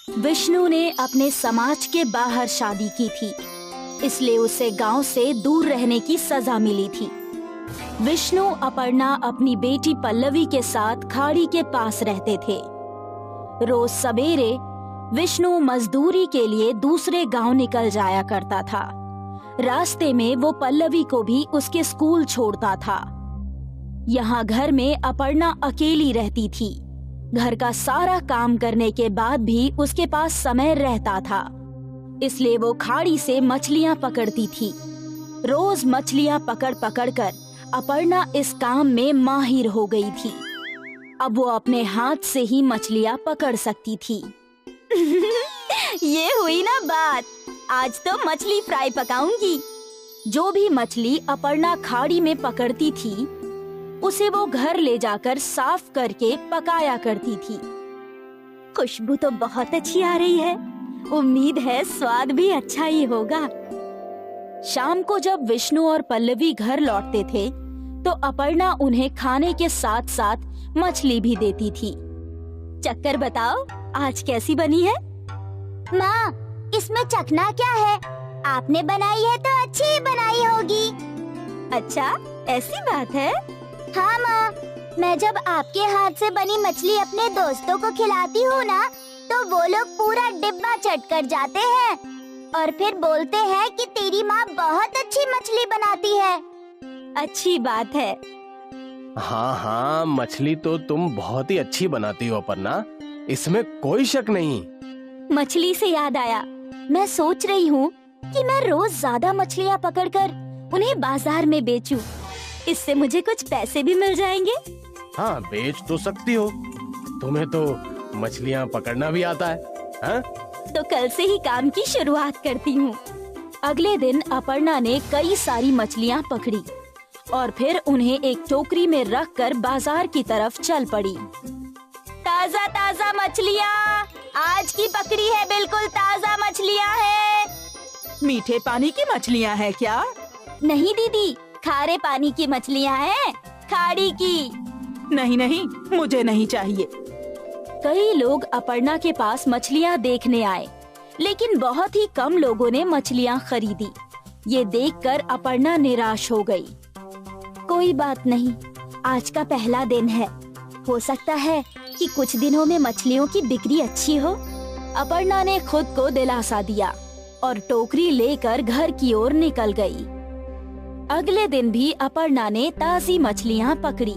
विष्णु ने अपने समाज के बाहर शादी की थी, इसलिए उसे गांव से दूर रहने की सजा मिली थी। विष्णु अपर्णा अपनी बेटी पल्लवी के साथ खाड़ी के पास रहते थे। रोज सवेरे विष्णु मजदूरी के लिए दूसरे गांव निकल जाया करता था। रास्ते में वो पल्लवी को भी उसके स्कूल छोड़ता था। यहाँ घर में अपर्णा अकेली रहती थी। घर का सारा काम करने के बाद भी उसके पास समय रहता था, इसलिए वो खाड़ी से मछलियाँ पकड़ती थी। रोज मछलियाँ पकड़ पकड़ कर अपर्णा इस काम में माहिर हो गई थी। अब वो अपने हाथ से ही मछलियाँ पकड़ सकती थी। ये हुई ना बात, आज तो मछली फ्राई पकाऊंगी। जो भी मछली अपर्णा खाड़ी में पकड़ती थी, उसे वो घर ले जाकर साफ करके पकाया करती थी। खुशबू तो बहुत अच्छी आ रही है, उम्मीद है स्वाद भी अच्छा ही होगा। शाम को जब विष्णु और पल्लवी घर लौटते थे, तो अपर्णा उन्हें खाने के साथ साथ मछली भी देती थी। चक्कर बताओ, आज कैसी बनी है? माँ, इसमें चखना क्या है? आपने बनाई है तो अच्छी ही बनाई होगी। अच्छा, ऐसी बात है? हाँ माँ, मैं जब आपके हाथ से बनी मछली अपने दोस्तों को खिलाती हूँ ना, तो वो लोग पूरा डिब्बा चट कर जाते हैं और फिर बोलते हैं कि तेरी माँ बहुत अच्छी मछली बनाती है। अच्छी बात है। हाँ हाँ, मछली तो तुम बहुत ही अच्छी बनाती हो अपर्णा, इसमें कोई शक नहीं। मछली से याद आया, मैं सोच रही हूँ कि मैं रोज ज्यादा मछलियाँ पकड़कर उन्हें बाजार में बेचूं। इससे मुझे कुछ पैसे भी मिल जाएंगे। हाँ, बेच तो सकती हो, तुम्हें तो मछलियाँ पकड़ना भी आता है। हाँ? तो कल से ही काम की शुरुआत करती हूँ। अगले दिन अपर्णा ने कई सारी मछलियाँ पकड़ी और फिर उन्हें एक टोकरी में रखकर बाजार की तरफ चल पड़ी। ताजा ताजा मछलियाँ, आज की पकड़ी है, बिल्कुल ताजा मछलियाँ हैं। मीठे पानी की मछलियाँ हैं क्या? नहीं दीदी, खारे पानी की मछलियाँ हैं, खाड़ी की। नहीं नहीं, मुझे नहीं चाहिए। कई लोग अपर्णा के पास मछलियाँ देखने आए, लेकिन बहुत ही कम लोगों ने मछलियाँ खरीदी। ये देखकर अपर्णा निराश हो गई। कोई बात नहीं, आज का पहला दिन है, हो सकता है कि कुछ दिनों में मछलियों की बिक्री अच्छी हो। अपर्णा ने खुद को दिलासा दिया और टोकरी लेकर घर की ओर निकल गई। अगले दिन भी अपर्णा ने ताजी मछलियाँ पकड़ी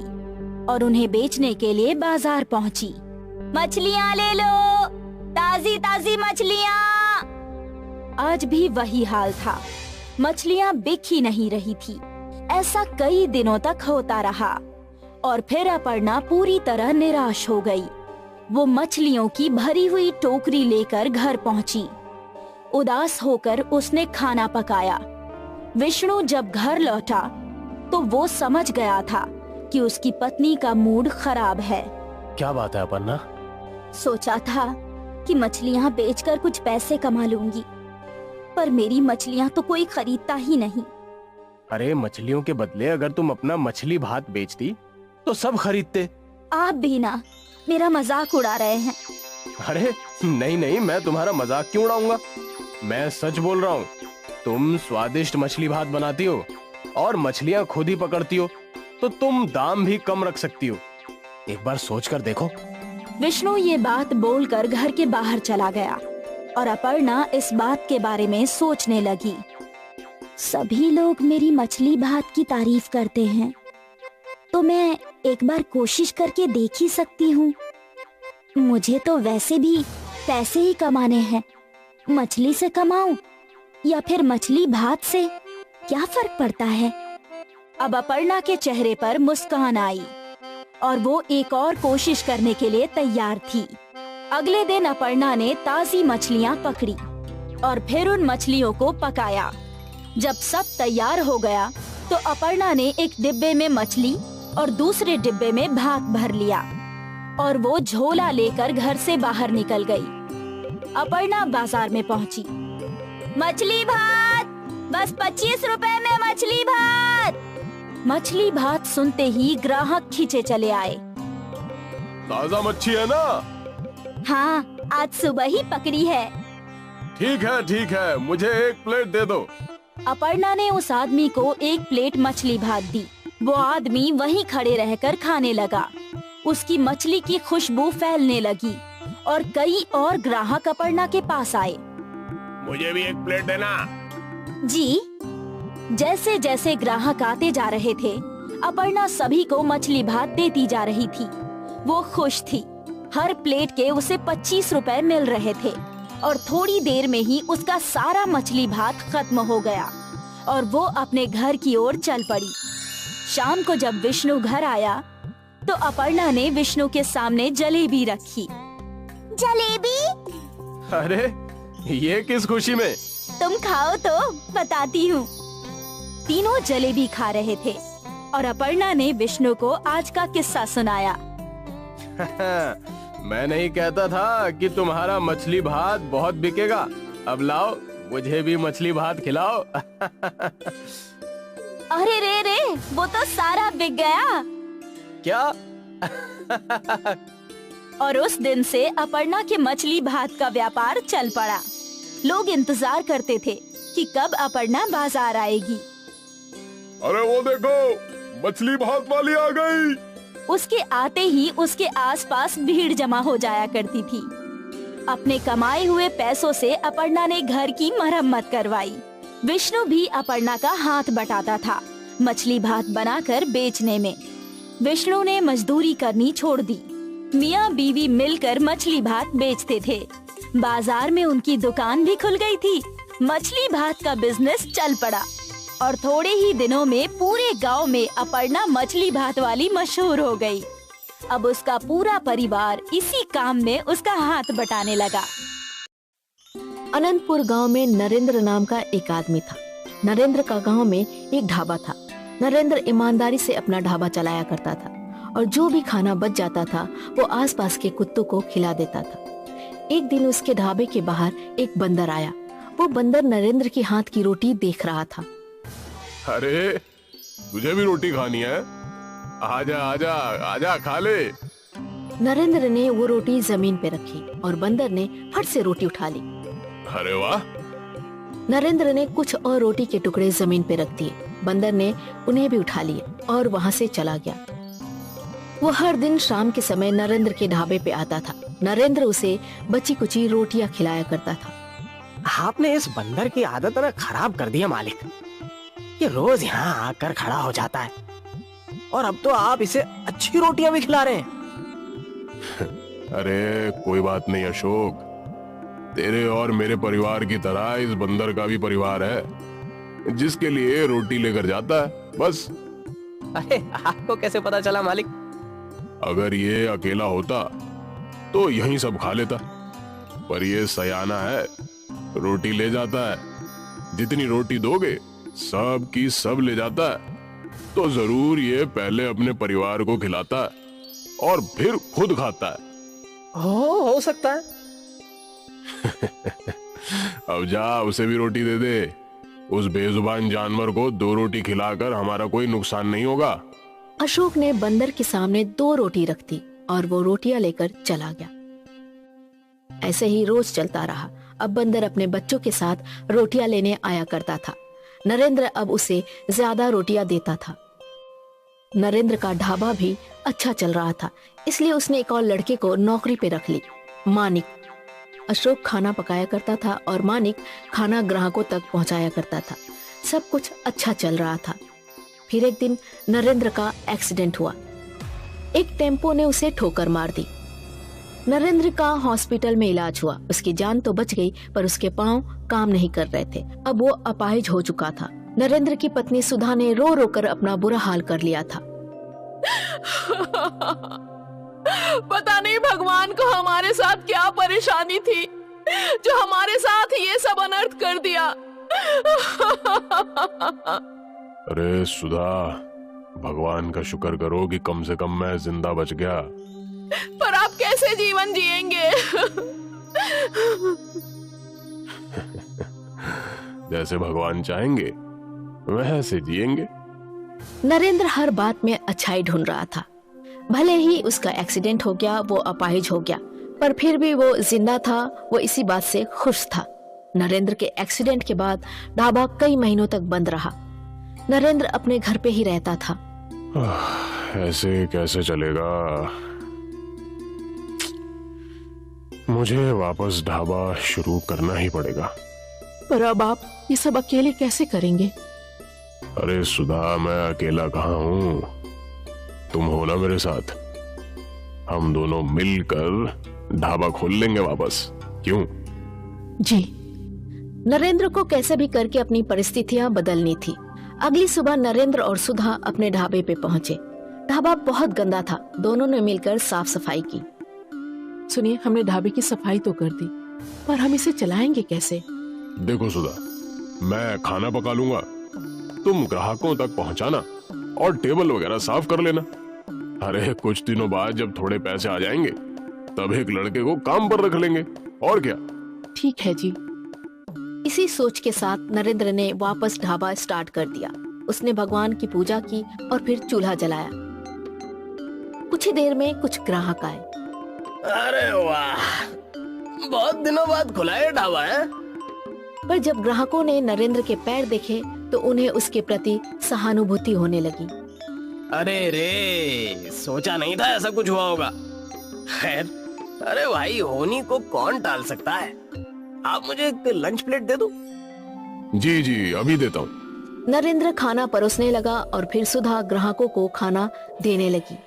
और उन्हें बेचने के लिए बाजार पहुँची। मछलियाँ ले लो, ताजी ताजी मछलियाँ। आज भी वही हाल था, मछलियाँ बिक ही नहीं रही थी। ऐसा कई दिनों तक होता रहा और फिर अपर्णा पूरी तरह निराश हो गई। वो मछलियों की भरी हुई टोकरी लेकर घर पहुंची। उदास होकर उसने खाना पकाया। विष्णु जब घर लौटा तो वो समझ गया था कि उसकी पत्नी का मूड खराब है। क्या बात है अपर्णा? सोचा था कि मछलियाँ बेचकर कुछ पैसे कमा लूंगी, पर मेरी मछलियाँ तो कोई खरीदता ही नहीं। अरे, मछलियों के बदले अगर तुम अपना मछली भात बेचती तो सब खरीदते। आप भी ना मेरा मजाक उड़ा रहे हैं। अरे नहीं नहीं, मैं तुम्हारा मजाक क्यों उड़ाऊंगा, मैं सच बोल रहा हूँ। तुम स्वादिष्ट मछली भात बनाती हो और मछलियाँ खुद ही पकड़ती हो, तो तुम दाम भी कम रख सकती हो। एक बार सोच कर देखो। विष्णु ये बात बोलकर घर के बाहर चला गया और अपर्णा इस बात के बारे में सोचने लगी। सभी लोग मेरी मछली भात की तारीफ करते हैं, तो मैं एक बार कोशिश करके देख ही सकती हूँ। मुझे तो वैसे भी पैसे ही कमाने हैं, मछली से कमाऊं या फिर मछली भात से, क्या फर्क पड़ता है। अब अपर्णा के चेहरे पर मुस्कान आई और वो एक और कोशिश करने के लिए तैयार थी। अगले दिन अपर्णा ने ताजी मछलियाँ पकड़ी और फिर उन मछलियों को पकाया। जब सब तैयार हो गया तो अपर्णा ने एक डिब्बे में मछली और दूसरे डिब्बे में भात भर लिया और वो झोला लेकर घर से बाहर निकल गई। अपर्णा बाजार में पहुंची। मछली भात, बस 25 रुपए में मछली भात। मछली भात सुनते ही ग्राहक खींचे चले आए। ताजा मच्छी है ना? हाँ, आज सुबह ही पकड़ी है। ठीक है, मुझे 1 प्लेट दे दो। अपर्णा ने उस आदमी को 1 प्लेट मछली भात दी। वो आदमी वहीं खड़े रहकर खाने लगा। उसकी मछली की खुशबू फैलने लगी और कई और ग्राहक अपर्णा के पास आए। मुझे भी 1 प्लेट देना। जी। जैसे जैसे ग्राहक आते जा रहे थे, अपर्णा सभी को मछली भात देती जा रही थी। वो खुश थी। हर प्लेट के उसे 25 रुपए मिल रहे थे और थोड़ी देर में ही उसका सारा मछली भात खत्म हो गया और वो अपने घर की ओर चल पड़ी। शाम को जब विष्णु घर आया तो अपर्णा ने विष्णु के सामने जलेबी रखी। जलेबी? अरे ये किस खुशी में? तुम खाओ तो बताती हूँ। तीनों जलेबी खा रहे थे और अपर्णा ने विष्णु को आज का किस्सा सुनाया। मैं नहीं कहता था कि तुम्हारा मछली भात बहुत बिकेगा। अब लाओ, मुझे भी मछली भात खिलाओ। अरे रे, वो तो सारा बिक गया। क्या? और उस दिन से अपर्णा के मछली भात का व्यापार चल पड़ा। लोग इंतजार करते थे कि कब अपर्णा बाजार आएगी। अरे वो देखो, मछली भात वाली आ गई। उसके आते ही उसके आसपास भीड़ जमा हो जाया करती थी। अपने कमाए हुए पैसों से अपर्णा ने घर की मरम्मत करवाई। विष्णु भी अपर्णा का हाथ बटाता था मछली भात बनाकर बेचने में। विष्णु ने मजदूरी करनी छोड़ दी। मियाँ बीवी मिलकर मछली भात बेचते थे। बाजार में उनकी दुकान भी खुल गई थी। मछली भात का बिजनेस चल पड़ा और थोड़े ही दिनों में पूरे गांव में अपर्णा मछली भात वाली मशहूर हो गई। अब उसका पूरा परिवार इसी काम में उसका हाथ बटाने लगा। अनंतपुर गांव में नरेंद्र नाम का एक आदमी था। नरेंद्र का गांव में एक ढाबा था। नरेंद्र ईमानदारी से अपना ढाबा चलाया करता था और जो भी खाना बच जाता था वो आसपास के कुत्तों को खिला देता था। एक दिन उसके ढाबे के बाहर एक बंदर आया। वो बंदर नरेंद्र के हाथ की रोटी देख रहा था। अरे तुझे भी रोटी खानी है? आजा आजा आजा, खा ले। नरेंद्र ने वो रोटी जमीन पे रखी और बंदर ने फट से रोटी उठा ली। अरे वाह! नरेंद्र ने कुछ और रोटी के टुकड़े जमीन पे रख दिए। बंदर ने उन्हें भी उठा लिए और वहाँ से चला गया। वो हर दिन शाम के समय नरेंद्र के ढाबे पे आता था। नरेंद्र उसे बची कुची रोटियां खिलाया करता था। आपने इस बंदर की आदत ना खराब कर दी है मालिक। ये रोज यहाँ आकर खड़ा हो जाता है और अब तो आप इसे अच्छी रोटियां भी खिला रहे हैं। अरे कोई बात नहीं अशोक, तेरे और मेरे परिवार की तरह इस बंदर का भी परिवार है जिसके लिए रोटी लेकर जाता है, बस। अरे आपको कैसे पता चला मालिक? अगर ये अकेला होता तो यहीं सब खा लेता, पर ये सयाना है, रोटी ले जाता है। जितनी रोटी दोगे सब की सब ले जाता है, तो जरूर ये पहले अपने परिवार को खिलाता है और फिर खुद खाता है। हो सकता है। अब जा उसे भी रोटी दे दे। उस बेजुबान जानवर को 2 रोटी खिलाकर हमारा कोई नुकसान नहीं होगा। अशोक ने बंदर के सामने 2 रोटी रख दी और वो रोटियां लेकर चला गया। ऐसे ही रोज चलता रहा। अब बंदर अपने बच्चों के साथ रोटियां लेने आया करता था। नरेंद्र अब उसे ज्यादा रोटियां देता था। नरेंद्र का ढाबा भी अच्छा चल रहा था, इसलिए उसने एक और लड़के को नौकरी पे रख ली, मानिक। अशोक खाना पकाया करता था और मानिक खाना ग्राहकों तक पहुंचाया करता था। सब कुछ अच्छा चल रहा था। फिर एक दिन नरेंद्र का एक्सीडेंट हुआ। एक टेम्पो ने उसे ठोकर मार दी। नरेंद्र का हॉस्पिटल में इलाज हुआ। उसकी जान तो बच गई, पर उसके पांव काम नहीं कर रहे थे। अब वो अपाहिज हो चुका था। नरेंद्र की पत्नी सुधा ने रो रो कर अपना बुरा हाल कर लिया था। पता नहीं भगवान को हमारे साथ क्या परेशानी थी जो हमारे साथ ये सब अनर्थ कर दिया। अरे सुधा, भगवान का शुक्र करो कि कम से कम मैं जिंदा बच गया। पर आप कैसे जीवन जिएंगे? जैसे भगवान चाहेंगे वैसे जिएंगे। नरेंद्र हर बात में अच्छाई ढूंढ रहा था। भले ही उसका एक्सीडेंट हो गया, वो अपाहिज हो गया, पर फिर भी वो जिंदा था, वो इसी बात से खुश था। नरेंद्र के एक्सीडेंट के बाद ढाबा कई महीनों तक बंद रहा। नरेंद्र अपने घर पे ही रहता था। ऐसे कैसे चलेगा? मुझे वापस ढाबा शुरू करना ही पड़ेगा। पर अब आप ये सब अकेले कैसे करेंगे? अरे सुधा, मैं अकेला कहाँ हूँ, तुम हो ना मेरे साथ। हम दोनों मिलकर ढाबा खोल लेंगे वापस, क्यों? जी। नरेंद्र को कैसे भी करके अपनी परिस्थितियां बदलनी थी। अगली सुबह नरेंद्र और सुधा अपने ढाबे पे पहुंचे। ढाबा बहुत गंदा था। दोनों ने मिलकर साफ सफाई की। सुनिए, हमने ढाबे की सफाई तो कर दी, पर हम इसे चलाएंगे कैसे? देखो सुधा, मैं खाना पका लूंगा, तुम ग्राहकों तक पहुंचाना और टेबल वगैरह साफ कर लेना। अरे कुछ दिनों बाद जब थोड़े पैसे आ जाएंगे तब एक लड़के को काम पर रख लेंगे, और क्या। ठीक है जी। इसी सोच के साथ नरेंद्र ने वापस ढाबा स्टार्ट कर दिया। उसने भगवान की पूजा की और फिर चूल्हा जलाया। कुछ ही देर में कुछ ग्राहक आए। अरे वाह, बहुत दिनों बाद खुला है ढाबा है। पर जब ग्राहकों ने नरेंद्र के पैर देखे तो उन्हें उसके प्रति सहानुभूति होने लगी। अरे रे, सोचा नहीं था ऐसा कुछ हुआ होगा। खैर, अरे भाई, होनी को कौन टाल सकता है। आप मुझे एक लंच प्लेट दे दो। जी जी, अभी देता हूँ। नरेंद्र खाना परोसने लगा और फिर सुधा ग्राहकों को खाना देने लगी।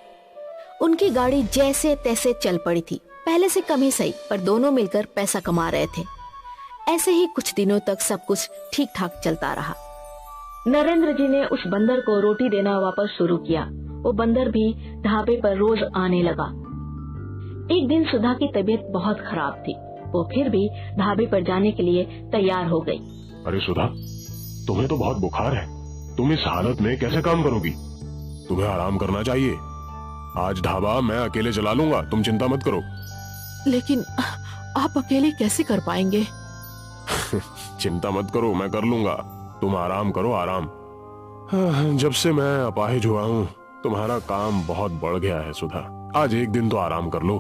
उनकी गाड़ी जैसे तैसे चल पड़ी थी। पहले से कम ही सही, पर दोनों मिलकर पैसा कमा रहे थे। ऐसे ही कुछ दिनों तक सब कुछ ठीक ठाक चलता रहा। नरेंद्र जी ने उस बंदर को रोटी देना वापस शुरू किया। वो बंदर भी ढाबे पर रोज आने लगा। एक दिन सुधा की तबीयत बहुत खराब थी। वो फिर भी ढाबे पर जाने के लिए तैयार हो गई। अरे सुधा, तुम्हें तो बहुत बुखार है, तुम इस हालत में कैसे काम करोगी? तुम्हें आराम करना चाहिए। आज ढाबा मैं अकेले चला लूंगा, तुम चिंता मत करो। लेकिन आप अकेले कैसे कर पाएंगे? चिंता मत करो, मैं कर लूंगा। तुम आराम करो, आराम। जब से मैं अपाहिज हुआ हूँ तुम्हारा काम बहुत बढ़ गया है सुधा। आज एक दिन तो आराम कर लो।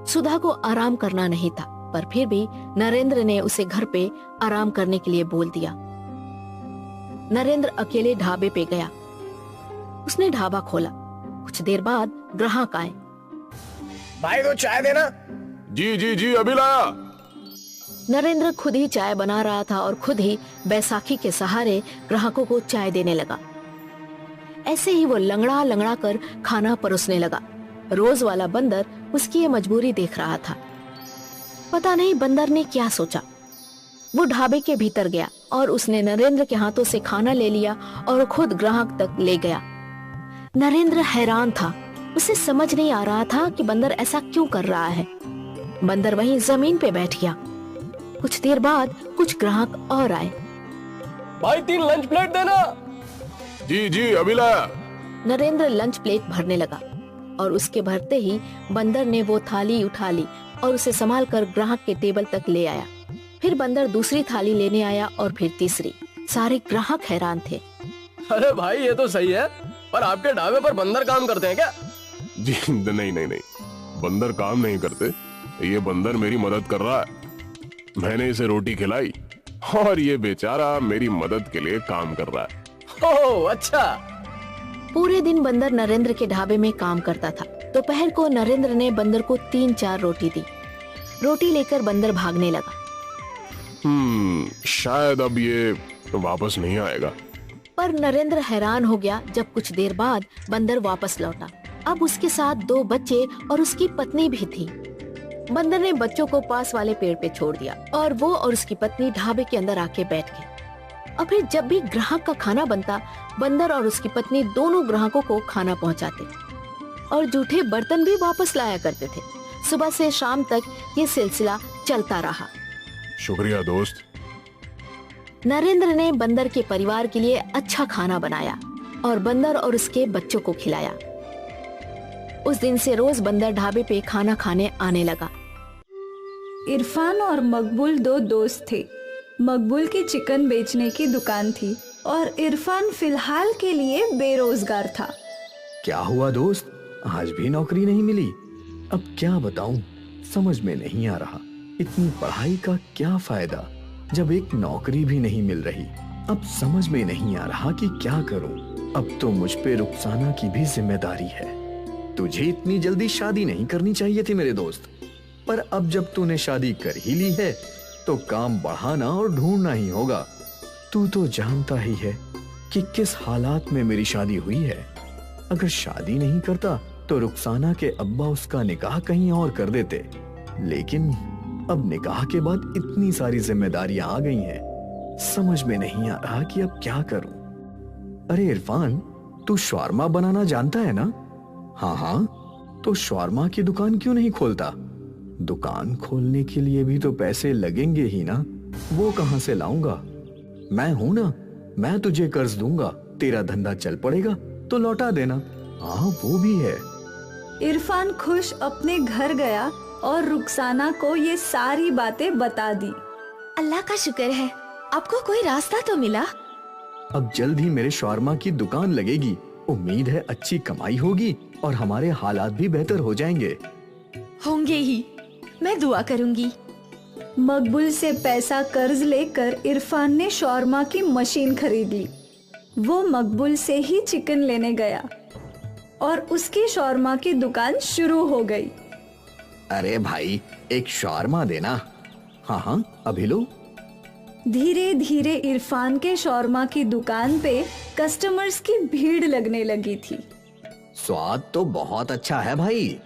सुधा को आराम करना नहीं था, पर फिर भी नरेंद्र ने उसे घर पे आराम करने के लिए बोल दिया। नरेंद्र अकेले ढाबे पे गया। उसने ढाबा खोला। कुछ देर बाद ग्राहक आए। भाई को चाय देना। जी जी जी, अभी लाया। नरेंद्र खुद ही चाय बना रहा था और खुद ही बैसाखी के सहारे ग्राहकों को चाय देने लगा। ऐसे ही वो लंगड़ा लंगड़ा कर खाना परोसने लगा। रोज वाला बंदर उसकी ये मजबूरी देख रहा था। पता नहीं बंदर ने क्या सोचा। वो ढाबे के भीतर गया और उसने नरेंद्र के हाथों से खाना ले लिया और खुद ग्राहक तक ले गया। नरेंद्र हैरान था। उसे समझ नहीं आ रहा था कि बंदर ऐसा क्यों कर रहा है। बंदर वहीं जमीन पे बैठ गया। कुछ देर बाद कुछ ग्राहक और आए। भाई 3 लंच प्लेट देना। जी जी, अभी लाया। नरेंद्र लंच प्लेट भरने लगा और उसके भरते ही बंदर ने वो थाली उठा ली और उसे संभाल कर ग्राहक के टेबल तक ले आया। फिर बंदर दूसरी थाली लेने आया और फिर तीसरी। सारे ग्राहक हैरान थे। अरे भाई, ये तो सही है, पर आपके ढाबे पर बंदर काम करते हैं क्या? जी नहीं नहीं नहीं, बंदर काम नहीं करते। ये बंदर मेरी मदद कर रहा है। मैंने इसे रोटी खिलाई और ये बेचारा मेरी मदद के लिए काम कर रहा है। ओह अच्छा। पूरे दिन बंदर नरेंद्र के ढाबे में काम करता था। दोपहर को नरेंद्र ने बंदर को 3-4 रोटी दी। रोटी लेकर बंदर भागने लगा। शायद अब ये वापस नहीं आएगा। पर नरेंद्र हैरान हो गया जब कुछ देर बाद बंदर वापस लौटा। अब उसके साथ 2 बच्चे और उसकी पत्नी भी थी। बंदर ने बच्चों को पास वाले पेड़ पे छोड़ दिया और वो और उसकी पत्नी ढाबे के अंदर आके बैठ गए। और फिर जब भी ग्राहक का खाना बनता, बंदर और उसकी पत्नी दोनों ग्राहकों को खाना पहुंचाते और जूठे बर्तन भी वापस लाया करते थे। सुबह से शाम तक ये सिलसिला चलता रहा। शुक्रिया दोस्त। नरेंद्र ने बंदर के परिवार के लिए अच्छा खाना बनाया और बंदर और उसके बच्चों को खिलाया। उस दिन से रोज बंदर ढाबे पे खाना खाने आने लगा। इरफान और मकबूल 2 दोस्त थे। मकबूल की चिकन बेचने की दुकान थी और इरफान फिलहाल के लिए बेरोजगार था। क्या हुआ दोस्त, आज भी नौकरी नहीं मिली? अब क्या बताऊं, समझ में नहीं आ रहा, इतनी पढ़ाई का क्या फायदा जब एक नौकरी भी नहीं मिल रही। अब समझ में नहीं आ रहा कि क्या करूं। अब तो मुझ पे रुखसाना की भी जिम्मेदारी है। तुझे इतनी जल्दी शादी नहीं करनी चाहिए थी मेरे दोस्त, पर अब जब तूने शादी कर ही ली है तो काम बढ़ाना और ढूंढना ही होगा। तू तो जानता ही है कि किस हालात में मेरी शादी हुई है। अगर शादी नहीं करता तो रुखसाना के अब्बा उसका निकाह कहीं और कर देते, लेकिन अब निकाह के बाद इतनी सारी जिम्मेदारियां आ गई हैं, समझ में नहीं आ रहा कि अब क्या करूं। अरे इरफान, तू शवारमा बनाना जानता है ना? हाँ हाँ, तो शवारमा की दुकान क्यों नहीं खोलता? दुकान खोलने के लिए भी तो पैसे लगेंगे ही ना, वो कहां से लाऊंगा? मैं हूं ना, मैं तुझे कर्ज दूंगा, तेरा धंधा चल पड़ेगा तो लौटा देना। हाँ वो भी है। इरफान खुश अपने घर गया और रुखसाना को ये सारी बातें बता दी। अल्लाह का शुक्र है, आपको कोई रास्ता तो मिला। अब जल्द ही मेरे शवारमा की दुकान लगेगी, उम्मीद है अच्छी कमाई होगी और हमारे हालात भी बेहतर हो जाएंगे। होंगे ही, मैं दुआ करूंगी। मकबूल से पैसा कर्ज लेकर इरफान ने शौरमा की मशीन खरीद ली। वो मकबूल से ही चिकन लेने गया और उसकी शौरमा की दुकान शुरू हो गई। अरे भाई, एक शौरमा देना। हाँ हाँ, अभी लो। धीरे धीरे इरफान के शौरमा की दुकान पे कस्टमर्स की भीड़ लगने लगी थी। स्वाद तो बहुत अच्छा है भाई।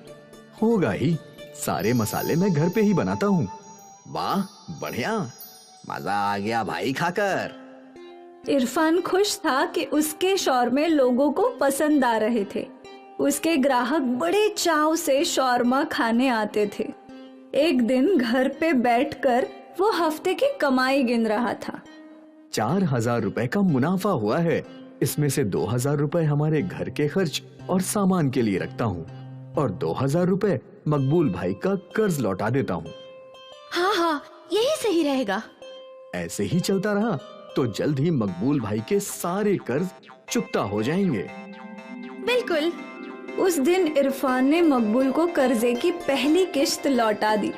होगा ही, सारे मसाले मैं घर पे ही बनाता हूँ। वाह बढ़िया, मजा आ गया भाई खाकर। इरफान खुश था कि उसके शौरमे लोगों को पसंद आ रहे थे। उसके ग्राहक बड़े चाव से शौरमा खाने आते थे। एक दिन घर पे बैठकर वो हफ्ते की कमाई गिन रहा था। 4000 रुपए का मुनाफा हुआ है। इसमें से 2000 रुपए हमारे घर के खर्च और सामान के लिए रखता हूँ और 2000 रुपए मकबूल भाई का कर्ज लौटा देता हूँ। हाँ हाँ, यही सही रहेगा। ऐसे ही चलता रहा तो जल्द ही मकबूल भाई के सारे कर्ज चुकता हो जाएंगे। बिल्कुल। उस दिन इरफान ने मकबूल को कर्जे की पहली किश्त लौटा दी।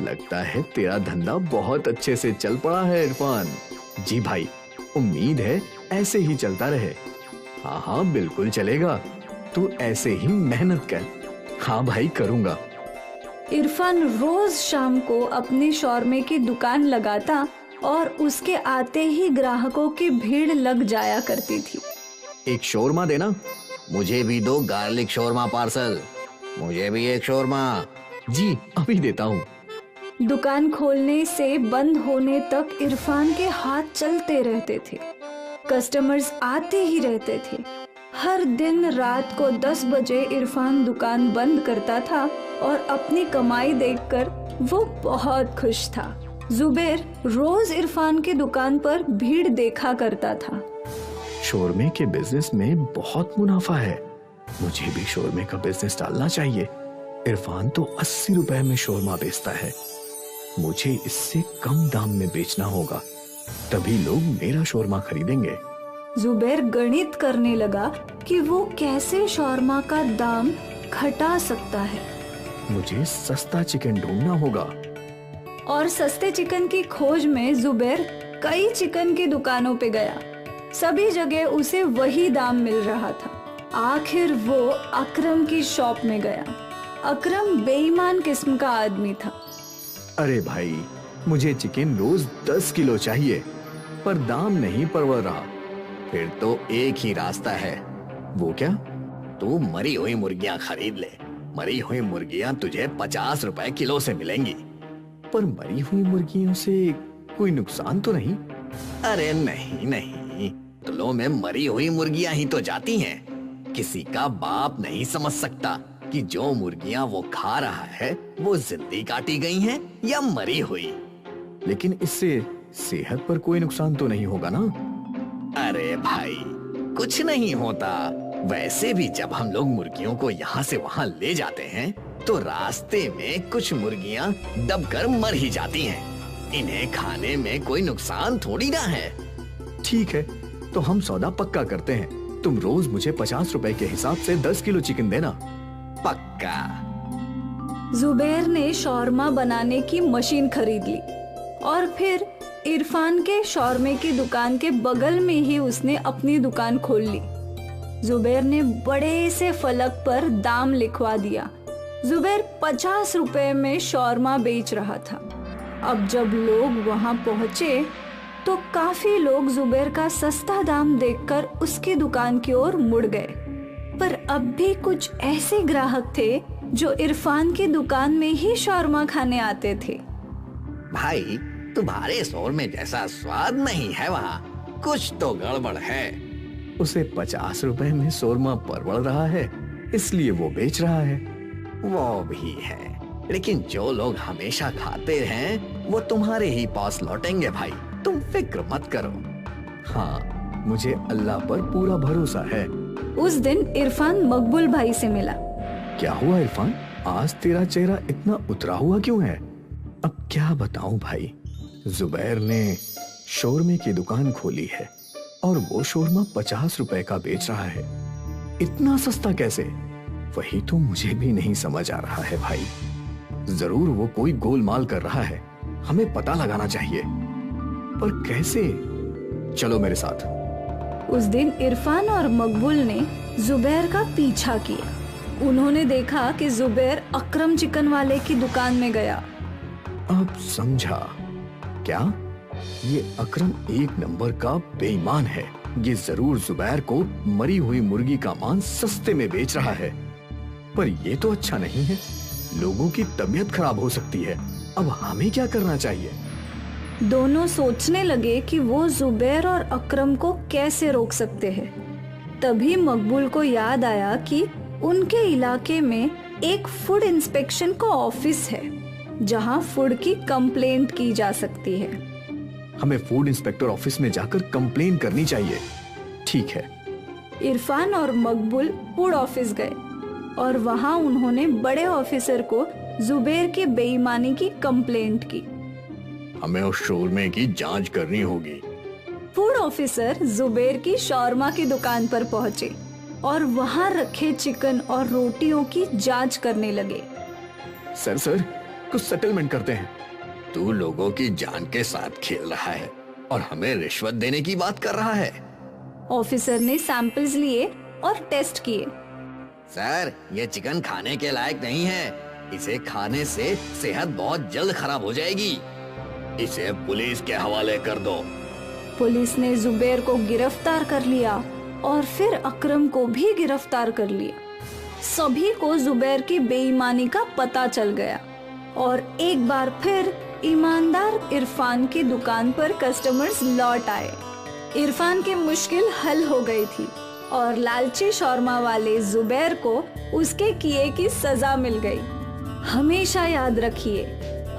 लगता है तेरा धंधा बहुत अच्छे से चल पड़ा है इरफान। जी भाई, उम्मीद है ऐसे ही चलता रहे। हाँ हाँ बिल्कुल चलेगा, तू ऐसे ही मेहनत कर। हाँ भाई करूँगा। इरफान रोज शाम को अपनी शौरमे की दुकान लगाता और उसके आते ही ग्राहकों की भीड़ लग जाया करती थी। एक शौरमा देना। मुझे भी दो गार्लिक शौरमा पार्सल। मुझे भी एक शौरमा। जी अभी देता हूँ। दुकान खोलने से बंद होने तक इरफान के हाथ चलते रहते थे। कस्टमर्स आते ही रहते थे। हर दिन रात को 10 बजे इरफान दुकान बंद करता था और अपनी कमाई देखकर वो बहुत खुश था। जुबैर रोज इरफान की दुकान पर भीड़ देखा करता था। शौरमे के बिजनेस में बहुत मुनाफा है, मुझे भी शौरमे का बिजनेस डालना चाहिए। इरफान तो 80 रुपए में शौरमा बेचता है, मुझे इससे कम दाम में बेचना होगा, तभी लोग मेरा शौरमा खरीदेंगे। जुबैर गणित करने लगा कि वो कैसे शौरमा का दाम घटा सकता है। मुझे सस्ता चिकन ढूंढना होगा। और सस्ते चिकन की खोज में जुबैर कई चिकन की दुकानों पे गया। सभी जगह उसे वही दाम मिल रहा था। आखिर वो अकरम की शॉप में गया। अकरम बेईमान किस्म का आदमी था। अरे भाई, मुझे चिकन रोज 10 किलो चाहिए, पर दाम नहीं परवड़ रहा। फिर तो एक ही रास्ता है। वो क्या? तू मरी हुई मुर्गियां खरीद ले। मरी हुई मुर्गियां तुझे 50 रुपए किलो से मिलेंगी। पर मरी हुई मुर्गियों से कोई नुकसान तो नहीं? अरे नहीं नहीं, तुलों में मरी हुई मुर्गियां ही तो जाती हैं। किसी का बाप नहीं समझ सकता कि जो मुर्गियां वो खा रहा है वो जिंदी काटी गई हैं या मरी हुई। लेकिन इससे सेहत पर कोई नुकसान तो नहीं होगा ना? अरे भाई, कुछ नहीं होता। वैसे भी जब हम लोग मुर्गियों को यहाँ से वहाँ ले जाते हैं तो रास्ते में कुछ मुर्गियाँ दबकर मर ही जाती हैं। इन्हें खाने में कोई नुकसान थोड़ी ना है। ठीक है, तो हम सौदा पक्का करते हैं। तुम रोज मुझे 50 रुपए के हिसाब से 10 किलो चिकन देना। पक्का। जुबैर ने शौरमा बनाने की मशीन खरीद ली और फिर इरफान के शौरमे की दुकान के बगल में ही उसने अपनी दुकान खोल ली। जुबैर ने बड़े से फलक पर दाम लिखवा दिया। जुबैर 50 रुपए में शौरमा बेच रहा था। अब जब लोग वहां पहुंचे तो काफी लोग जुबैर का सस्ता दाम देखकर उसकी दुकान की ओर मुड़ गए, पर अब भी कुछ ऐसे ग्राहक थे जो इरफान की दुकान में ही शौरमा खाने आते थे। भाई, तुम्हारे शौरमे जैसा स्वाद नहीं है वहाँ, कुछ तो गड़बड़ है। उसे 50 रुपए में शौरमा परवड़ रहा है, इसलिए वो बेच रहा है। वो भी है, लेकिन जो लोग हमेशा खाते हैं वो तुम्हारे ही पास लौटेंगे भाई, तुम फिक्र मत करो। हाँ, मुझे अल्लाह पर पूरा भरोसा है। उस दिन इरफान मकबूल भाई से मिला। क्या हुआ इरफान, आज तेरा चेहरा इतना उतरा हुआ क्यों है? अब क्या बताऊं भाई, जुबैर ने शौरमे की दुकान खोली है और वो शौरमा 50 रुपए का बेच रहा है। इतना सस्ता कैसे? वही तो मुझे भी नहीं समझ आ रहा है भाई। जरूर वो कोई गोलमाल कर रहा है, हमें पता लगाना चाहिए, पर कैसे? चलो मेरे साथ। उस दिन इरफान और मकबूल ने जुबैर का पीछा किया। उन्होंने देखा कि जुबैर अकरम चिकन वाले की दुकान में गया। अब समझा। क्या ये अकरम एक नंबर का बेईमान है? ये जरूर जुबैर को मरी हुई मुर्गी का मांस सस्ते में बेच रहा है। पर ये तो अच्छा नहीं है, लोगों की तबीयत खराब हो सकती है। अब हमें क्या करना चाहिए? दोनों सोचने लगे कि वो जुबैर और अकरम को कैसे रोक सकते हैं। तभी मकबूल को याद आया कि उनके इलाके में एक फूड इंस्पेक्शन का ऑफिस है जहां फूड की कंप्लेंट की जा सकती है। हमें फूड इंस्पेक्टर ऑफिस में जाकर कंप्लेन करनी चाहिए। ठीक है। इरफान और मकबूल फूड ऑफिस गए और वहां उन्होंने बड़े ऑफिसर को जुबैर की बेईमानी की कंप्लेंट की। हमें उस शौरमे की जांच करनी होगी। फूड ऑफिसर जुबैर की शौरमा की दुकान पर पहुंचे और वहां रखे चिकन और रोटियों की जांच करने लगे। सर, कुछ सेटलमेंट करते हैं। तू लोगों की जान के साथ खेल रहा है और हमें रिश्वत देने की बात कर रहा है। ऑफिसर ने सैंपल्स लिए और टेस्ट किए। सर, ये चिकन खाने के लायक नहीं है। इसे खाने से सेहत बहुत जल्द खराब हो जाएगी। इसे पुलिस के हवाले कर दो। पुलिस ने जुबैर को गिरफ्तार कर लिया और फिर अकरम को भी गिरफ्तार कर लिया। सभी को जुबैर की बेईमानी का पता चल गया और एक बार फिर ईमानदार इरफान की दुकान पर कस्टमर्स लौट आए। इरफान की मुश्किल हल हो गई थी और लालची शौरमा वाले जुबैर को उसके किए की सजा मिल गई। हमेशा याद रखिए,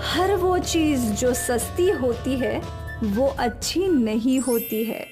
हर वो चीज जो सस्ती होती है वो अच्छी नहीं होती है।